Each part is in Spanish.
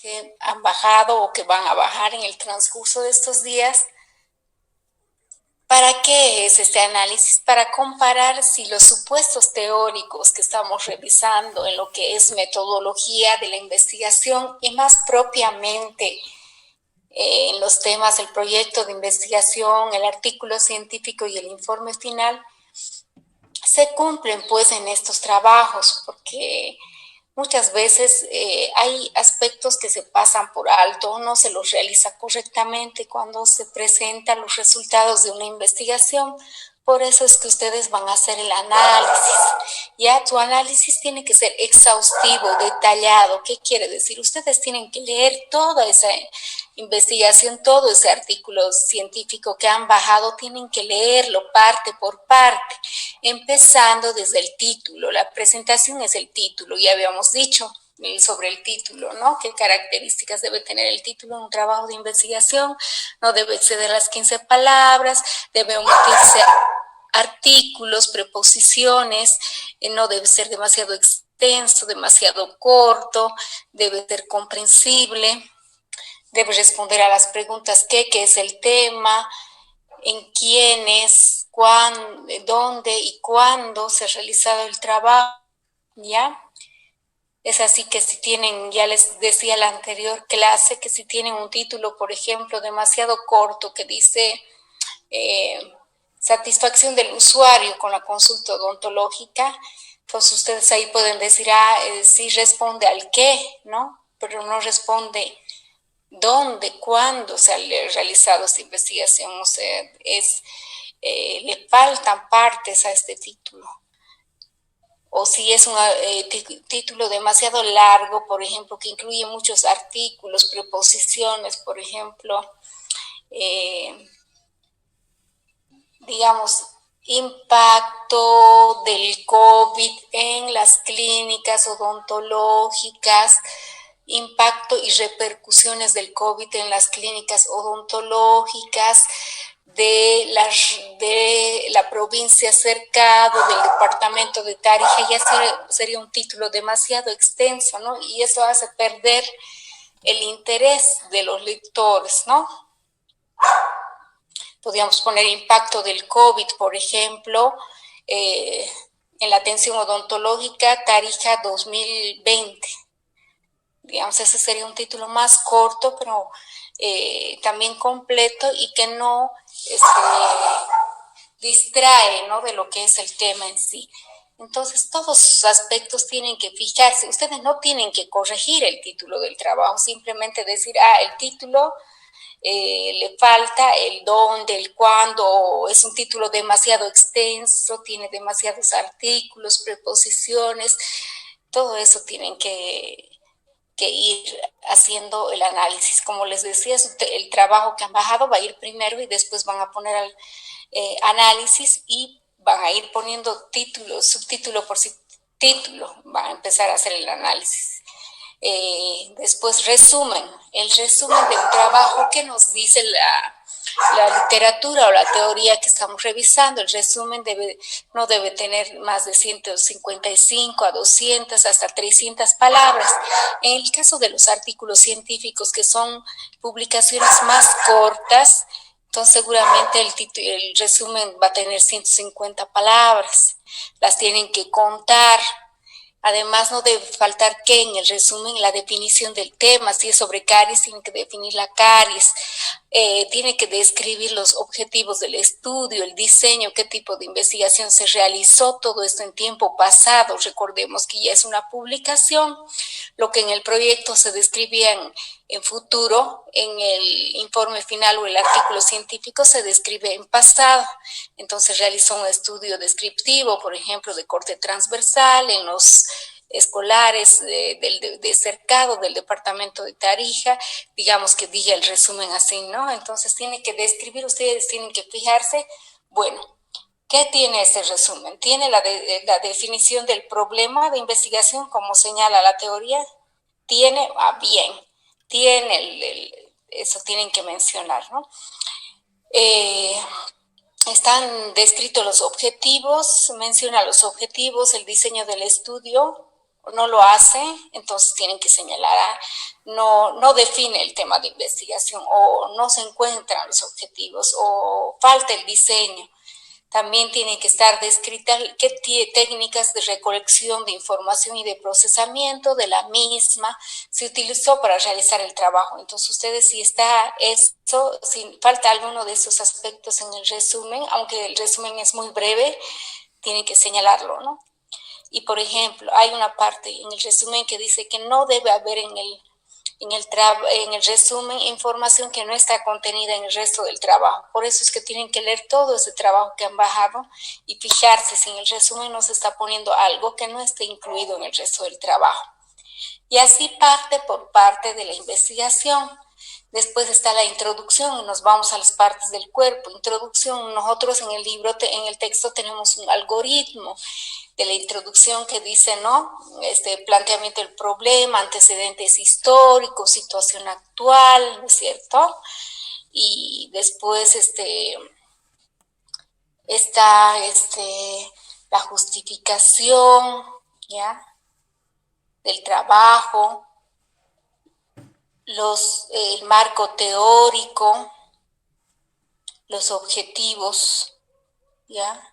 que han bajado o que van a bajar en el transcurso de estos días. ¿Para qué es este análisis? Para comparar si los supuestos teóricos que estamos revisando en lo que es metodología de la investigación y más propiamente en los temas del proyecto de investigación, el artículo científico y el informe final, se cumplen pues en estos trabajos, porque muchas veces hay aspectos que se pasan por alto, no se los realiza correctamente cuando se presentan los resultados de una investigación. Por eso es que ustedes van a hacer el análisis. Ya tu análisis tiene que ser exhaustivo, detallado. ¿Qué quiere decir? Ustedes tienen que leer toda esa investigación, todo ese artículo científico que han bajado, tienen que leerlo parte por parte, empezando desde el título. La presentación es el título, ya habíamos dicho sobre el título, ¿no? ¿Qué características debe tener el título en un trabajo de investigación? No debe exceder las 15 palabras, debe omitirse artículos, preposiciones, no debe ser demasiado extenso, demasiado corto, debe ser comprensible, debe responder a las preguntas qué es el tema, en quiénes, cuándo, dónde y cuándo se ha realizado el trabajo, ¿ya? Es así que si tienen, ya les decía la anterior clase, que si tienen un título, por ejemplo, demasiado corto que dice satisfacción del usuario con la consulta odontológica, pues ustedes ahí pueden decir, sí responde al qué, ¿no? Pero no responde dónde, cuándo se ha realizado esta investigación, o sea, le faltan partes a este título. O si es un título demasiado largo, por ejemplo, que incluye muchos artículos, preposiciones, por ejemplo, digamos, impacto del COVID en las clínicas odontológicas, impacto y repercusiones del COVID en las clínicas odontológicas de la provincia cercado, del departamento de Tarija, ya sería un título demasiado extenso, ¿no? Y eso hace perder el interés de los lectores, ¿no? Podríamos poner impacto del COVID, por ejemplo, en la atención odontológica Tarija 2020. Digamos, ese sería un título más corto, pero también completo y que no distrae, ¿no?, de lo que es el tema en sí. Entonces, todos esos aspectos tienen que fijarse. Ustedes no tienen que corregir el título del trabajo, simplemente decir, el título le falta el dónde, el cuándo, es un título demasiado extenso, tiene demasiados artículos, preposiciones, todo eso tienen que ir haciendo el análisis. Como les decía, el trabajo que han bajado va a ir primero y después van a poner al análisis y van a ir poniendo título, subtítulo por título, van a empezar a hacer el análisis. Después resumen, el resumen del trabajo que nos dice la literatura o la teoría que estamos revisando. El resumen no debe tener más de 155 a 200 hasta 300 palabras. En el caso de los artículos científicos, que son publicaciones más cortas, entonces seguramente el resumen va a tener 150 palabras. Las tienen que contar. Además, no debe faltar que en el resumen la definición del tema, si es sobre caries, tiene que definir la caries, tiene que describir los objetivos del estudio, el diseño, qué tipo de investigación se realizó, todo esto en tiempo pasado. Recordemos que ya es una publicación, lo que en el proyecto se describía en futuro, en el informe final o el artículo científico se describe en pasado. Entonces realizó un estudio descriptivo, por ejemplo, de corte transversal en los escolares de cercado del departamento de Tarija, digamos que diga el resumen así, ¿no? Entonces tiene que describir, ustedes tienen que fijarse, bueno, ¿qué tiene ese resumen? ¿Tiene la definición del problema de investigación como señala la teoría? ¿Tiene? Bien, tiene eso tienen que mencionar, ¿no? Están descritos los objetivos, menciona los objetivos, el diseño del estudio, no lo hace, entonces tienen que señalar no define el tema de investigación, o no se encuentran los objetivos, o falta el diseño. También tienen que estar descritas qué técnicas de recolección de información y de procesamiento de la misma se utilizó para realizar el trabajo. Entonces, ustedes, si está eso, si falta alguno de esos aspectos en el resumen, aunque el resumen es muy breve, tienen que señalarlo, ¿no? Y, por ejemplo, hay una parte en el resumen que dice que no debe haber en el resumen información que no está contenida en el resto del trabajo. Por eso es que tienen que leer todo ese trabajo que han bajado y fijarse si en el resumen no se está poniendo algo que no esté incluido en el resto del trabajo. Y así parte por parte de la investigación. Después está la introducción y nos vamos a las partes del cuerpo. Introducción, nosotros en el libro, en el texto tenemos un algoritmo de la introducción que dice, ¿no? Planteamiento del problema, antecedentes históricos, situación actual, ¿no es cierto? Y después está la justificación, ¿ya? Del trabajo, el marco teórico, los objetivos, ¿ya?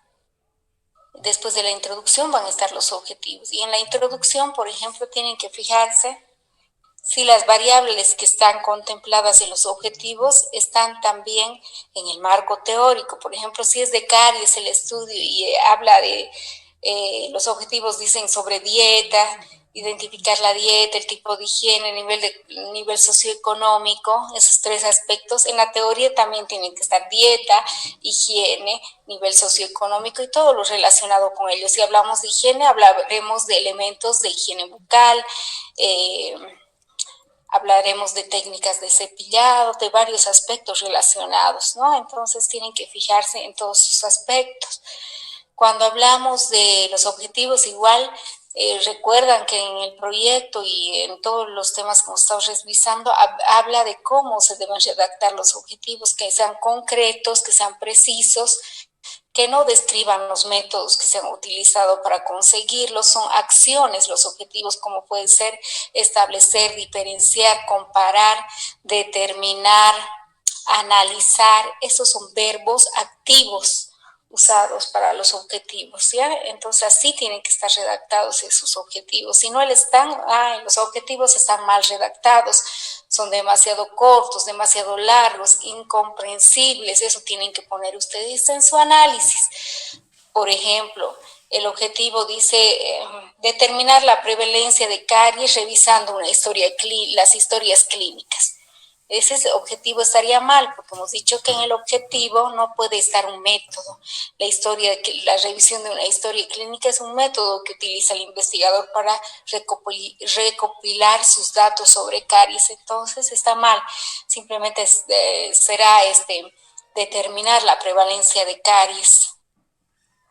Después de la introducción van a estar los objetivos. Y en la introducción, por ejemplo, tienen que fijarse si las variables que están contempladas en los objetivos están también en el marco teórico. Por ejemplo, si es de caries el estudio y habla de, los objetivos dicen sobre dieta, identificar la dieta, el tipo de higiene, nivel socioeconómico, esos tres aspectos. En la teoría también tienen que estar dieta, higiene, nivel socioeconómico y todo lo relacionado con ello. Si hablamos de higiene, hablaremos de elementos de higiene bucal, hablaremos de técnicas de cepillado, de varios aspectos relacionados, ¿no? Entonces tienen que fijarse en todos esos aspectos. Cuando hablamos de los objetivos, igual recuerdan que en el proyecto y en todos los temas que hemos estado revisando, habla de cómo se deben redactar los objetivos, que sean concretos, que sean precisos, que no describan los métodos que se han utilizado para conseguirlos, son acciones los objetivos, como puede ser establecer, diferenciar, comparar, determinar, analizar. Esos son verbos activos usados para los objetivos, ¿ya? Entonces así tienen que estar redactados esos objetivos. Si no los objetivos están mal redactados, son demasiado cortos, demasiado largos, incomprensibles, eso tienen que poner ustedes en su análisis. Por ejemplo, el objetivo dice determinar la prevalencia de caries revisando las historias clínicas. Ese objetivo estaría mal, porque hemos dicho que en el objetivo no puede estar un método. La revisión de una historia clínica es un método que utiliza el investigador para recopilar sus datos sobre caries. Entonces está mal. Simplemente será determinar la prevalencia de caries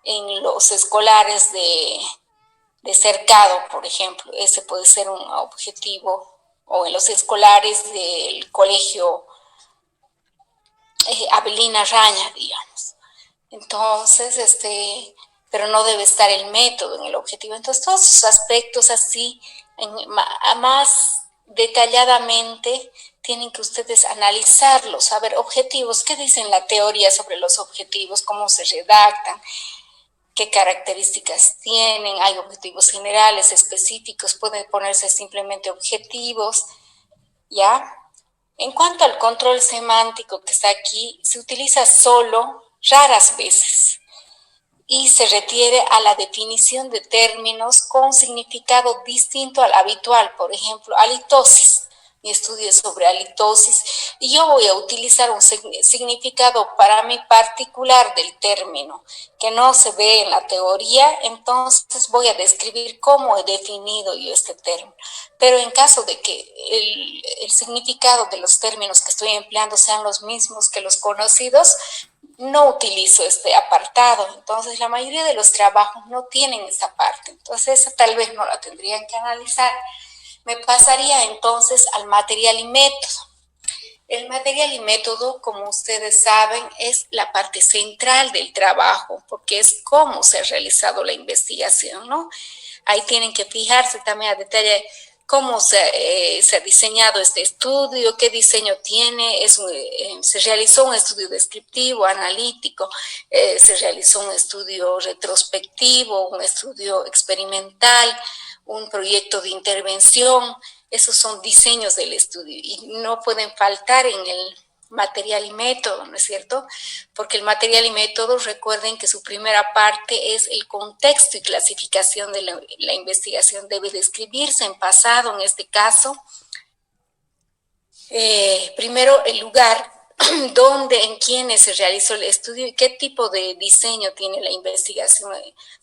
en los escolares de cercado, por ejemplo. Ese puede ser un objetivo, o en los escolares del colegio Abelina Raña, digamos. Entonces, pero no debe estar el método en el objetivo. Entonces, todos esos aspectos así, más detalladamente, tienen que ustedes analizarlos, saber objetivos, qué dicen la teoría sobre los objetivos, cómo se redactan, qué características tienen, hay objetivos generales, específicos, pueden ponerse simplemente objetivos, ¿ya? En cuanto al control semántico que está aquí, se utiliza solo raras veces y se refiere a la definición de términos con significado distinto al habitual. Por ejemplo, halitosis. Mi estudio es sobre halitosis y yo voy a utilizar un significado para mí particular del término que no se ve en la teoría, entonces voy a describir cómo he definido yo este término. Pero en caso de que el significado de los términos que estoy empleando sean los mismos que los conocidos, no utilizo este apartado. Entonces la mayoría de los trabajos no tienen esa parte, entonces esa tal vez no la tendrían que analizar. Me pasaría entonces al material y método. El material y método, como ustedes saben, es la parte central del trabajo, porque es cómo se ha realizado la investigación, ¿no? Ahí tienen que fijarse también a detalle cómo se ha diseñado este estudio, qué diseño tiene, se realizó un estudio descriptivo, analítico, se realizó un estudio retrospectivo, un estudio experimental, un proyecto de intervención. Esos son diseños del estudio y no pueden faltar en el material y método, ¿no es cierto? Porque el material y método, recuerden que su primera parte es el contexto y clasificación de la investigación. Debe describirse en pasado, en este caso. Primero, el lugar dónde, en quiénes se realizó el estudio y qué tipo de diseño tiene la investigación.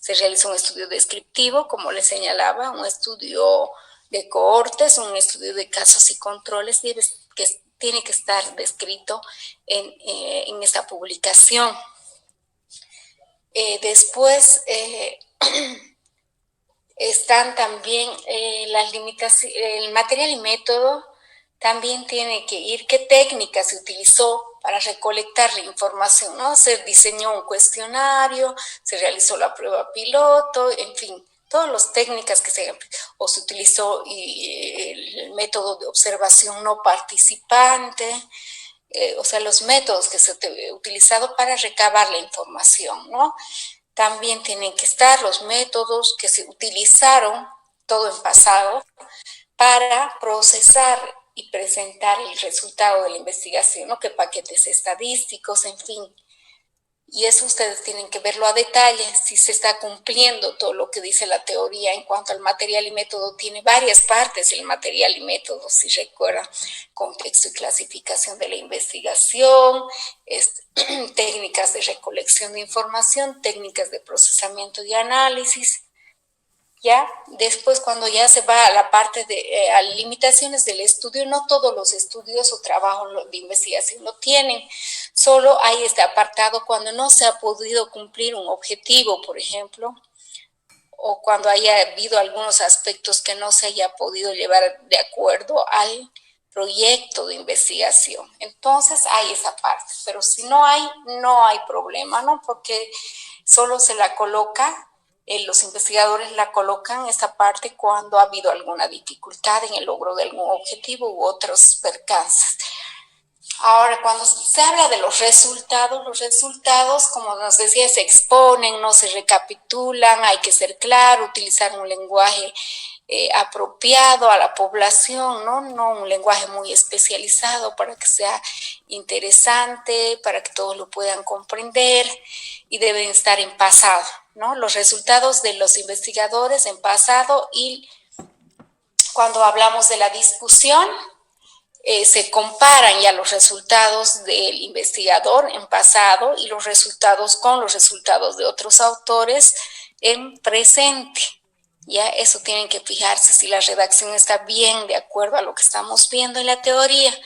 Se realizó un estudio descriptivo, como les señalaba, un estudio de cohortes, un estudio de casos y controles, tiene que estar descrito en esta publicación. Después están también las limitaciones, el material y método también tiene que ir qué técnica se utilizó para recolectar la información, ¿no? Se diseñó un cuestionario, se realizó la prueba piloto, en fin, todas las técnicas que se utilizó el método de observación no participante, o sea, los métodos que se han utilizado para recabar la información, ¿no? También tienen que estar los métodos que se utilizaron, todo en pasado, para procesar y presentar el resultado de la investigación, ¿no? Que paquetes estadísticos, en fin. Y eso ustedes tienen que verlo a detalle, si se está cumpliendo todo lo que dice la teoría en cuanto al material y método. Tiene varias partes el material y método, si recuerdan, contexto y clasificación de la investigación, técnicas de recolección de información, técnicas de procesamiento y análisis. ¿Ya? Después, cuando ya se va a la parte de a limitaciones del estudio, no todos los estudios o trabajos de investigación lo tienen. Solo hay este apartado cuando no se ha podido cumplir un objetivo, por ejemplo, o cuando haya habido algunos aspectos que no se haya podido llevar de acuerdo al proyecto de investigación. Entonces hay esa parte, pero si no hay problema, ¿no? Porque solo se la coloca, los investigadores la colocan esta parte cuando ha habido alguna dificultad en el logro de algún objetivo u otros percances. Ahora, cuando se habla de los resultados, como nos decía, se exponen, no se recapitulan, hay que ser claro, utilizar un lenguaje apropiado a la población, no un lenguaje muy especializado para que sea interesante, para que todos lo puedan comprender, y deben estar en pasado, ¿no? Los resultados de los investigadores en pasado, y cuando hablamos de la discusión, se comparan ya los resultados del investigador en pasado y los resultados con los resultados de otros autores en presente. Ya eso tienen que fijarse si la redacción está bien de acuerdo a lo que estamos viendo en la teoría.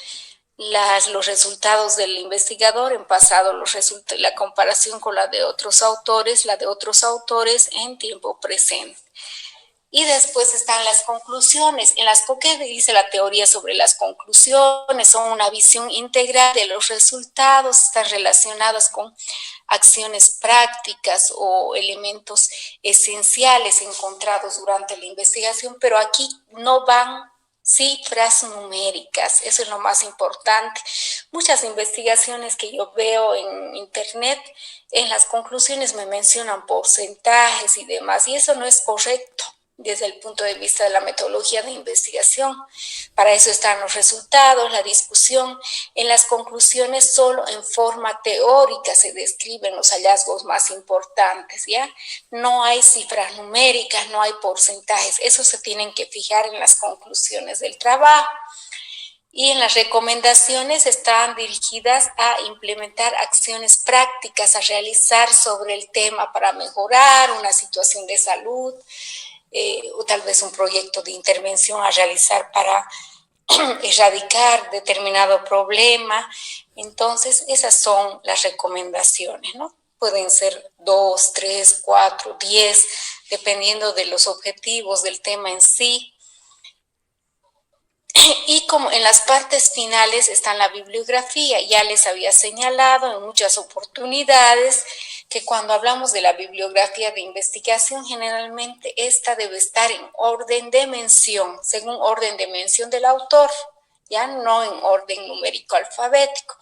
Los resultados del investigador en pasado, la comparación con la de otros autores en tiempo presente. Y después están las conclusiones. ¿Qué dice la teoría sobre las conclusiones? Son una visión integral de los resultados, están relacionadas con acciones prácticas o elementos esenciales encontrados durante la investigación, pero aquí no van cifras numéricas, eso es lo más importante. Muchas investigaciones que yo veo en internet, en las conclusiones me mencionan porcentajes y demás, y eso no es correcto desde el punto de vista de la metodología de investigación. Para eso están los resultados, la discusión. En las conclusiones solo en forma teórica se describen los hallazgos más importantes, ¿ya? No hay cifras numéricas, no hay porcentajes, eso se tienen que fijar en las conclusiones del trabajo. Y en las recomendaciones están dirigidas a implementar acciones prácticas a realizar sobre el tema para mejorar una situación de salud, o tal vez un proyecto de intervención a realizar para erradicar determinado problema. Entonces, esas son las recomendaciones, ¿no? Pueden ser 2, 3, 4, 10, dependiendo de los objetivos del tema en sí. Y como en las partes finales está la bibliografía, ya les había señalado en muchas oportunidades que cuando hablamos de la bibliografía de investigación, generalmente esta debe estar en orden de mención, según orden de mención del autor, ya no en orden numérico alfabético.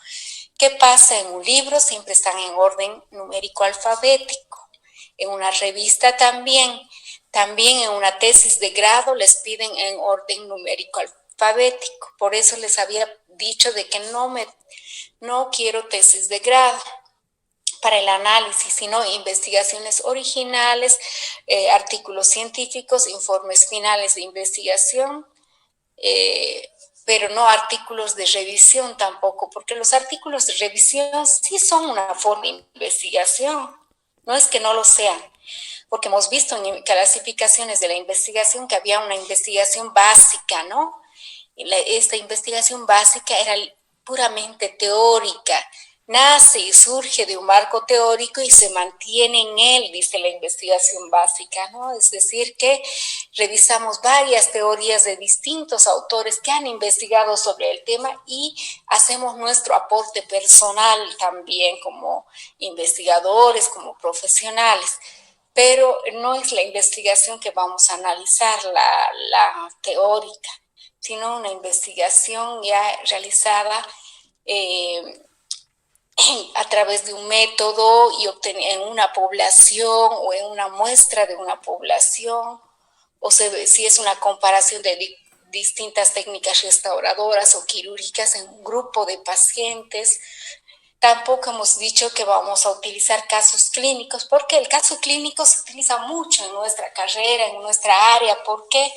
¿Qué pasa en un libro? Siempre están en orden numérico alfabético. En una revista también en una tesis de grado les piden en orden numérico alfabético. Por eso les había dicho de que no quiero tesis de grado para el análisis, sino investigaciones originales, artículos científicos, informes finales de investigación, pero no artículos de revisión tampoco, porque los artículos de revisión sí son una forma de investigación, no es que no lo sean, porque hemos visto en clasificaciones de la investigación que había una investigación básica, ¿no? Esta investigación básica era puramente teórica, nace y surge de un marco teórico y se mantiene en él, dice la investigación básica, ¿no? Es decir, que revisamos varias teorías de distintos autores que han investigado sobre el tema y hacemos nuestro aporte personal también como investigadores, como profesionales. Pero no es la investigación que vamos a analizar, la teórica, sino una investigación ya realizada a través de un método y en una población o en una muestra de una población, o si es una comparación de distintas técnicas restauradoras o quirúrgicas en un grupo de pacientes. Tampoco hemos dicho que vamos a utilizar casos clínicos, porque el caso clínico se utiliza mucho en nuestra carrera, en nuestra área, porque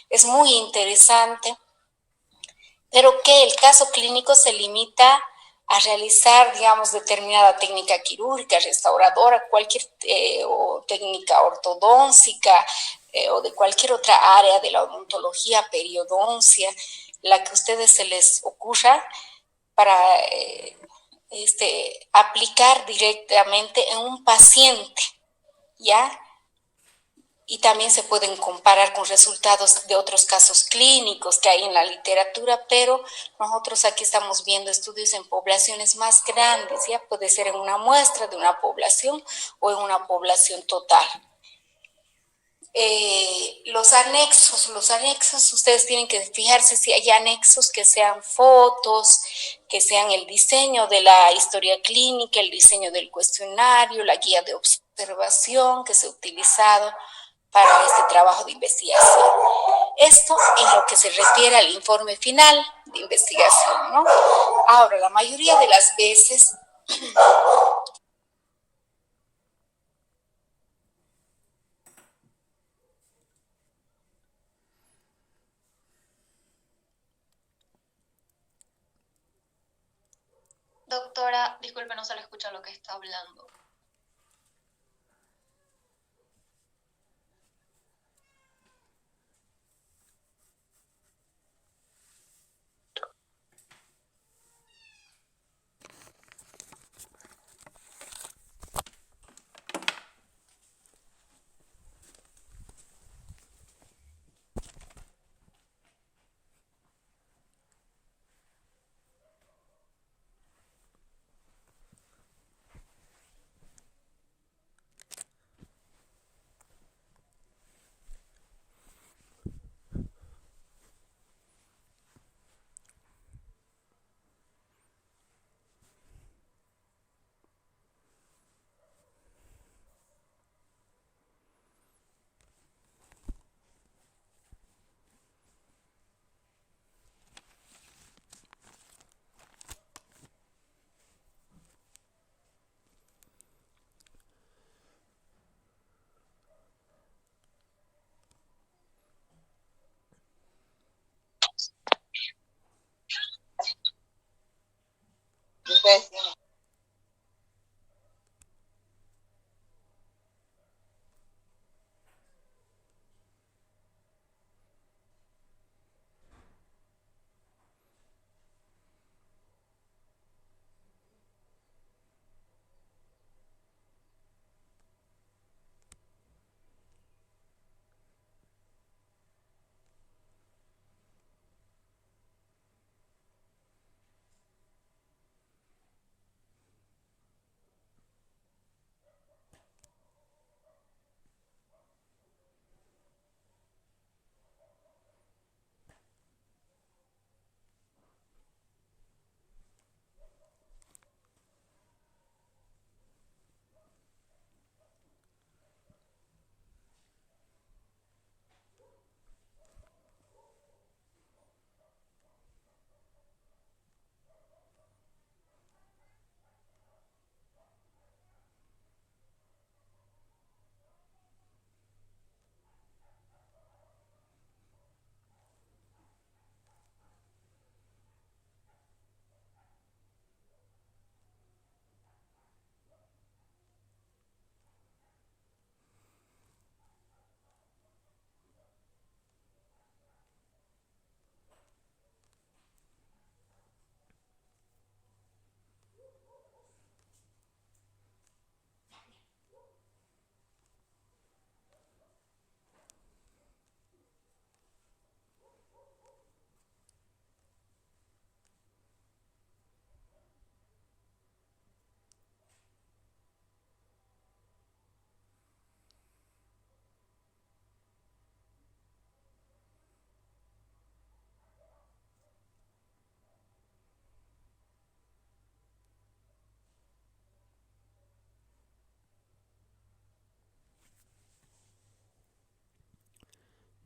es muy interesante, pero que el caso clínico se limita a realizar, digamos, determinada técnica quirúrgica, restauradora, cualquier o técnica ortodóntica o de cualquier otra área de la odontología, periodoncia, la que a ustedes se les ocurra para aplicar directamente en un paciente, ¿ya? Y también se pueden comparar con resultados de otros casos clínicos que hay en la literatura, pero nosotros aquí estamos viendo estudios en poblaciones más grandes, ya puede ser en una muestra de una población o en una población total. Los anexos, ustedes tienen que fijarse si hay anexos que sean fotos, que sean el diseño de la historia clínica, el diseño del cuestionario, la guía de observación que se ha utilizado para este trabajo de investigación. Esto en lo que se refiere al informe final de investigación, ¿no? Ahora, la mayoría de las veces Doctora, disculpe, no se le escucha lo que está hablando.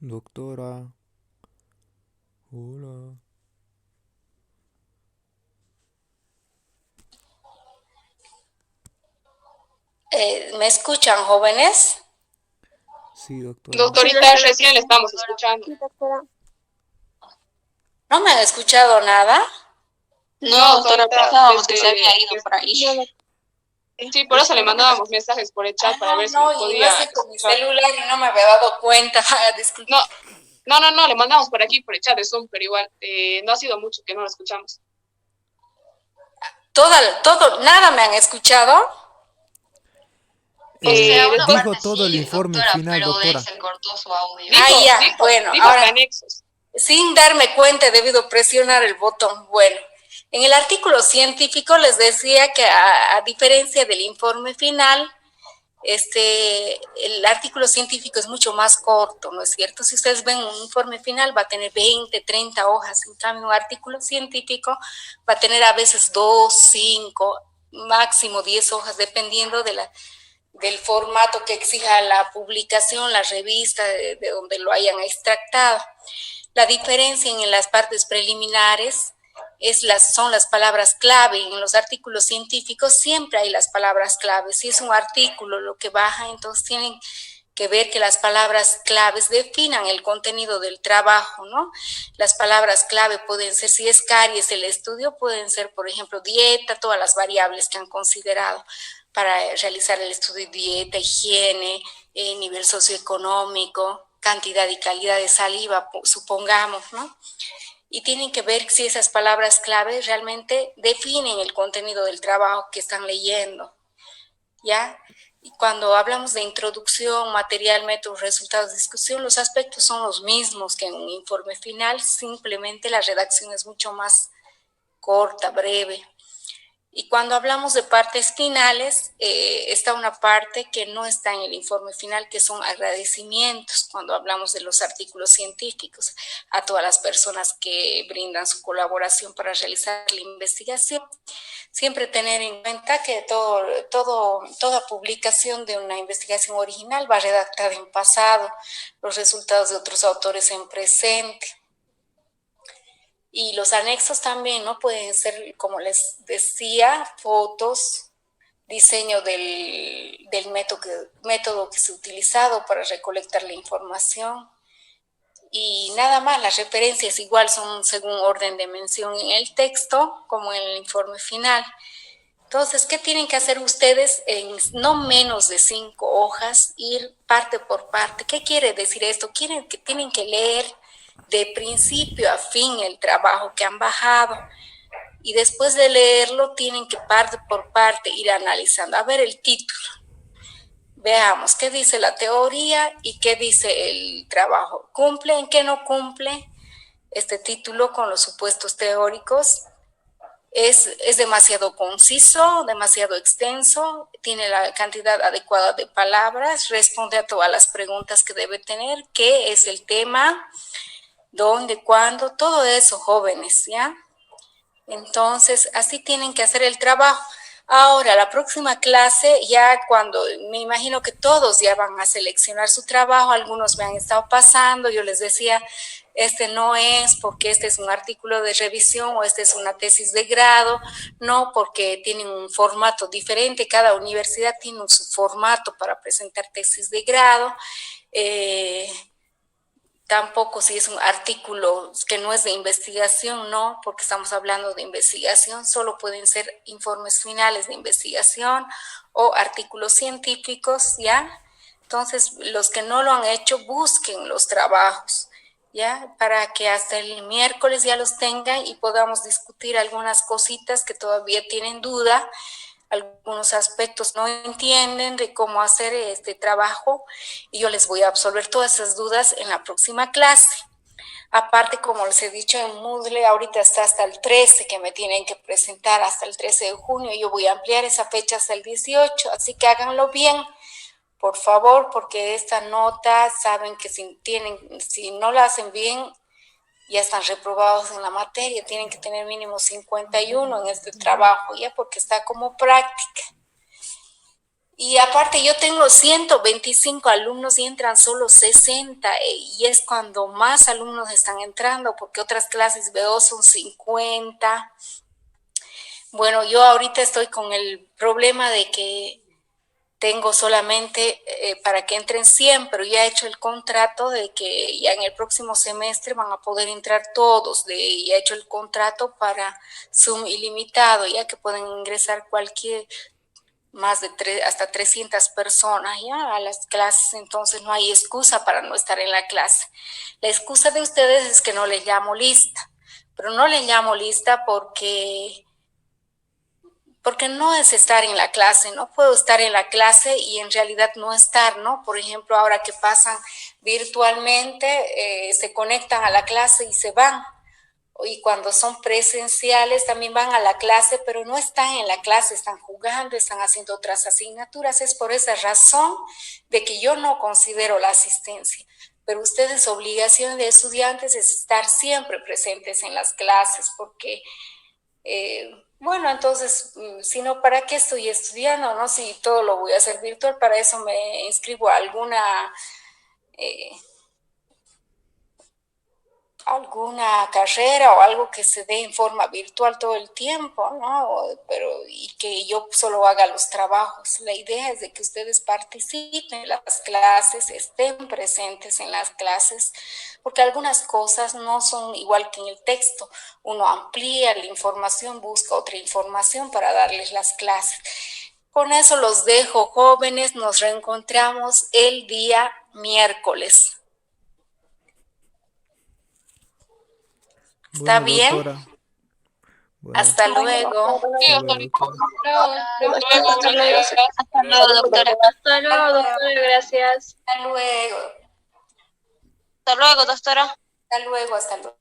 Doctora, hola. ¿Me escuchan, jóvenes? Sí, doctora. Sí, Doctorita, doctora, recién le estamos doctora. escuchando. Sí, doctora. ¿No me han escuchado nada? No, doctora, pensábamos que se había ido por ahí. No, Sí, por eso le mandábamos mensajes por el chat para ver si No, nos y lo podía hice con mi escuchar. celular y no me había dado cuenta. Disculpe. No, le mandamos por aquí, por el chat de Zoom, pero igual, no ha sido mucho que no lo escuchamos. Nada me han escuchado. Dijo todo el informe final, pero de él doctora. se cortó su audio. Bueno, Dijo ahora, que anexos. sin darme cuenta he debido presionar el botón. Bueno, en el artículo científico les decía que a diferencia del informe final, el artículo científico es mucho más corto, ¿no es cierto? Si ustedes ven un informe final va a tener 20, 30 hojas, en cambio un artículo científico va a tener a veces 2, 5, máximo 10 hojas, dependiendo del formato que exija la publicación, la revista, de donde lo hayan extractado. La diferencia en las partes preliminares son las palabras clave. En los artículos científicos siempre hay las palabras clave. Si es un artículo lo que baja, entonces tienen que ver que las palabras claves definan el contenido del trabajo, ¿no? Las palabras clave pueden ser, si es caries el estudio, pueden ser, por ejemplo, dieta, todas las variables que han considerado para realizar el estudio: dieta, higiene, nivel socioeconómico, cantidad y calidad de saliva, supongamos, ¿no? Y tienen que ver si esas palabras clave realmente definen el contenido del trabajo que están leyendo, ¿ya? Y cuando hablamos de introducción, material, método, resultados, discusión, los aspectos son los mismos que en un informe final, simplemente la redacción es mucho más corta, breve. Y cuando hablamos de partes finales, está una parte que no está en el informe final, que son agradecimientos, cuando hablamos de los artículos científicos, a todas las personas que brindan su colaboración para realizar la investigación. Siempre tener en cuenta que toda publicación de una investigación original va redactada en pasado, los resultados de otros autores en presente. Y los anexos también, ¿no? Pueden ser, como les decía, fotos, diseño del método que se ha utilizado para recolectar la información. Y nada más, las referencias igual son según orden de mención en el texto, como en el informe final. Entonces, ¿qué tienen que hacer ustedes en no menos de 5 hojas? Ir parte por parte. ¿Qué quiere decir esto? Tienen que leer de principio a fin el trabajo que han bajado, y después de leerlo tienen que parte por parte ir analizando. A ver el título. Veamos qué dice la teoría y qué dice el trabajo. ¿Cumple? ¿En qué no cumple este título con los supuestos teóricos? Es demasiado conciso, demasiado extenso, tiene la cantidad adecuada de palabras, responde a todas las preguntas que debe tener, qué es el tema, dónde, cuándo, todo eso, jóvenes, ¿ya? Entonces, así tienen que hacer el trabajo. Ahora, la próxima clase, ya cuando, me imagino que todos ya van a seleccionar su trabajo, algunos me han estado pasando, yo les decía, este no es porque este es un artículo de revisión o este es una tesis de grado, no, porque tienen un formato diferente, cada universidad tiene su formato para presentar tesis de grado. Tampoco si es un artículo que no es de investigación, no, porque estamos hablando de investigación, solo pueden ser informes finales de investigación o artículos científicos, ¿ya? Entonces, los que no lo han hecho, busquen los trabajos, ¿ya? Para que hasta el miércoles ya los tengan y podamos discutir algunas cositas que todavía tienen duda, algunos aspectos no entienden de cómo hacer este trabajo, y yo les voy a absolver todas esas dudas en la próxima clase. Aparte, como les he dicho, en Moodle ahorita está hasta el 13 que me tienen que presentar, hasta el 13 de junio. Yo voy a ampliar esa fecha hasta el 18, así que háganlo bien, por favor, porque esta nota, saben que si no la hacen bien, ya están reprobados en la materia, tienen que tener mínimo 51 en este trabajo, ya, porque está como práctica. Y aparte yo tengo 125 alumnos y entran solo 60 y es cuando más alumnos están entrando porque otras clases veo son 50. Bueno, yo ahorita estoy con el problema de que tengo solamente para que entren 100, pero ya he hecho el contrato de que ya en el próximo semestre van a poder entrar todos. Ya he hecho el contrato para Zoom ilimitado, ya que pueden ingresar más de hasta 300 personas ya a las clases, entonces no hay excusa para no estar en la clase. La excusa de ustedes es que no les llamo lista, pero no les llamo lista porque no es estar en la clase, no puedo estar en la clase y en realidad no estar, ¿no? Por ejemplo, ahora que pasan virtualmente, se conectan a la clase y se van. Y cuando son presenciales también van a la clase, pero no están en la clase, están jugando, están haciendo otras asignaturas. Es por esa razón de que yo no considero la asistencia. Pero ustedes, obligación de estudiantes es estar siempre presentes en las clases, porque bueno, entonces, si no, ¿para qué estoy estudiando? ¿No? Si todo lo voy a hacer virtual, para eso me inscribo a alguna carrera o algo que se dé en forma virtual todo el tiempo, ¿no? Y que yo solo haga los trabajos. La idea es de que ustedes participen en las clases, estén presentes en las clases, porque algunas cosas no son igual que en el texto. Uno amplía la información, busca otra información para darles las clases. Con eso los dejo, jóvenes. Nos reencontramos el día miércoles. ¿Está Bueno, bien? doctora. Bueno, Hasta luego. Sí, hasta luego, doctora. hasta luego, Hasta luego, doctora. Hasta luego, doctora. Gracias. Hasta luego. Hasta luego, doctora. Hasta luego, hasta luego.